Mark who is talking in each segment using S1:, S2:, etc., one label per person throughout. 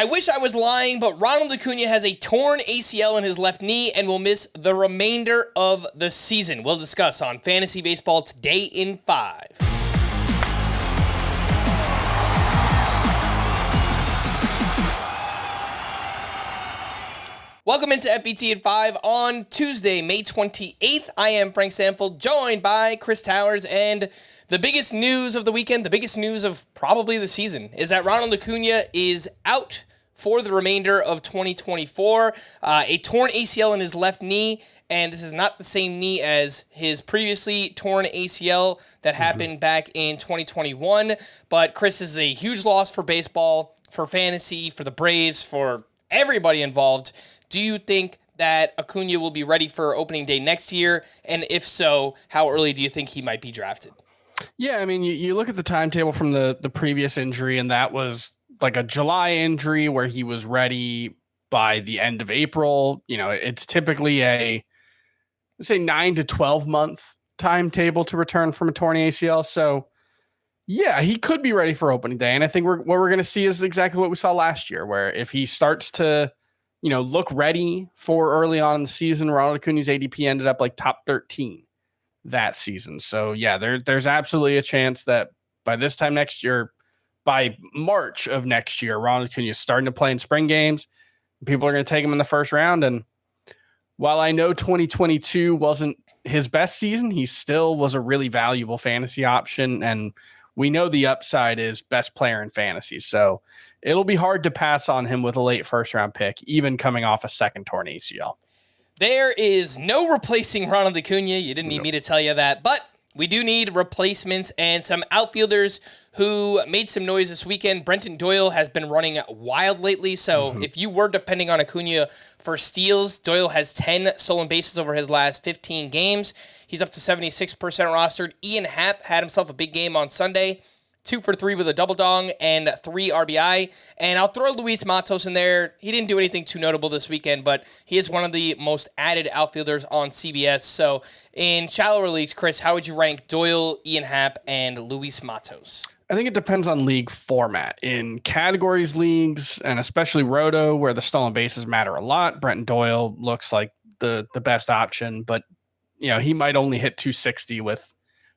S1: I wish I was lying, but Ronald Acuña has a torn ACL in his left knee and will miss the remainder of the season. We'll discuss on Fantasy Baseball Today in 5. Welcome into FBT at 5 on Tuesday, May 28th. I am Frank Stampfl, joined by Chris Towers, and the biggest news of the weekend, the biggest news of probably the season, is that Ronald Acuña is out for the remainder of 2024. A torn ACL in his left knee, and this is not the same knee as his previously torn ACL that happened back in 2021. But Chris, this is a huge loss for baseball, for fantasy, for the Braves, for everybody involved. Do you think that Acuña will be ready for opening day next year? And if so, how early do you think he might be drafted?
S2: Yeah, I mean, you look at the timetable from the previous injury, and that was like a July injury where he was ready by the end of April. You know, it's typically a, let's say, 9 to 12 month timetable to return from a torn ACL. So, yeah, he could be ready for opening day. And I think what we're going to see is exactly what we saw last year, where if he starts to, look ready for early on in the season, Ronald Acuña's ADP ended up like top 13 that season. So yeah, there's absolutely a chance that by this time next year, by March of next year, Ronald Acuña is starting to play in spring games. People are going to take him in the first round. And while I know 2022 wasn't his best season, he still was a really valuable fantasy option. And we know the upside is best player in fantasy. So it'll be hard to pass on him with a late first round pick, even coming off a second torn ACL.
S1: There is no replacing Ronald Acuña. You didn't need me to tell you that, but we do need replacements and some outfielders who made some noise this weekend. Brenton Doyle has been running wild lately, so if you were depending on Acuña for steals, Doyle has 10 stolen bases over his last 15 games. He's up to 76% rostered. Ian Happ had himself a big game on Sunday. 2 for 3 with a double dong and 3 RBI. And I'll throw Luis Matos in there. He didn't do anything too notable this weekend, but he is one of the most added outfielders on CBS. So in shallower leagues, Chris, how would you rank Doyle, Ian Happ, and Luis Matos?
S2: I think it depends on league format. In categories leagues, and especially Roto, where the stolen bases matter a lot, Brenton Doyle looks like the best option, but he might only hit 260 with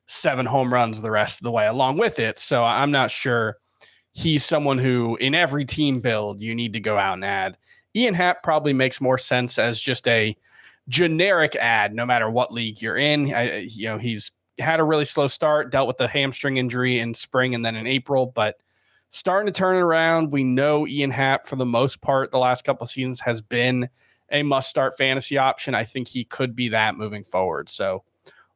S2: 7 home runs the rest of the way along with it. So I'm not sure he's someone who in every team build you need to go out and add. Ian Happ probably makes more sense as just a generic ad, no matter what league you're in. He's had a really slow start, dealt with the hamstring injury in spring and then in April, but starting to turn it around. We know Ian Happ, for the most part, the last couple of seasons has been a must-start fantasy option. I think he could be that moving forward. So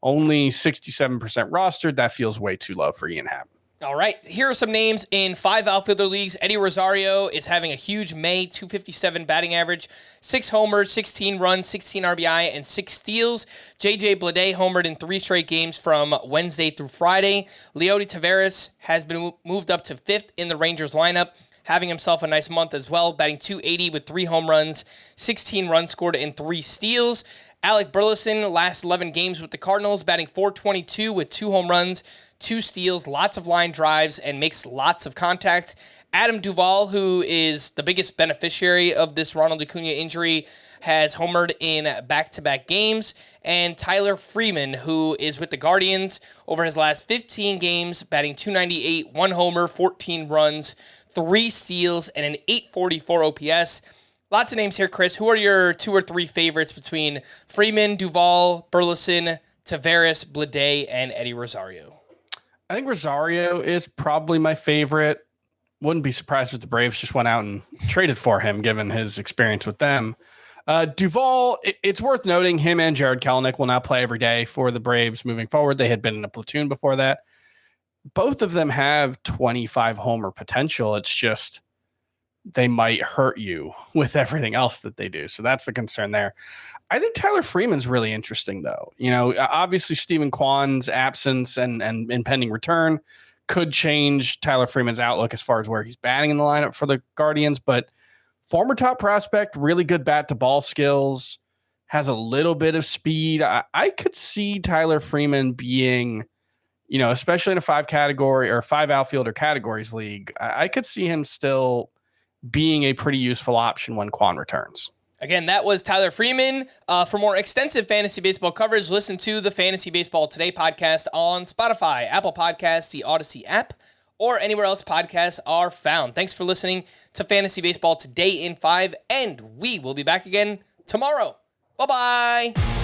S2: only 67% rostered. That feels way too low for Ian Happ.
S1: All right, here are some names in 5 outfielder leagues. Eddie Rosario is having a huge May, 257 batting average, 6 homers, 16 runs, 16 RBI, and 6 steals. J.J. Bleday homered in 3 straight games from Wednesday through Friday. Leody Taveras has been moved up to 5th in the Rangers lineup, having himself a nice month as well, batting .280 with 3 home runs, 16 runs scored, and 3 steals. Alec Burleson, last 11 games with the Cardinals, batting .422 with 2 home runs, 2 steals, lots of line drives, and makes lots of contact. Adam Duvall, who is the biggest beneficiary of this Ronald Acuña injury, has homered in back-to-back games. And Tyler Freeman, who is with the Guardians over his last 15 games, batting .298, 1 homer, 14 runs, 3 steals, and an .844 OPS. Lots of names here, Chris. Who are your 2 or 3 favorites between Freeman, Duvall, Burleson, Taveras, Bleday, and Eddie Rosario?
S2: I think Rosario is probably my favorite. Wouldn't be surprised if the Braves just went out and traded for him, given his experience with them. Duvall, it's worth noting him and Jared Kelenic will now play every day for the Braves moving forward. They had been in a platoon before that. Both of them have 25 homer potential. It's just they might hurt you with everything else that they do. So that's the concern there. I think Tyler Freeman's really interesting, though. Obviously Stephen Kwan's absence and impending return could change Tyler Freeman's outlook as far as where he's batting in the lineup for the Guardians. But former top prospect, really good bat-to-ball skills, has a little bit of speed. I could see Tyler Freeman being, especially in a 5 outfielder categories league, I could see him still being a pretty useful option when Quan returns.
S1: Again, that was Tyler Freeman. For more extensive fantasy baseball coverage, listen to the Fantasy Baseball Today podcast on Spotify, Apple Podcasts, the Odyssey app, or anywhere else podcasts are found. Thanks for listening to Fantasy Baseball Today in 5, and we will be back again tomorrow. Bye-bye.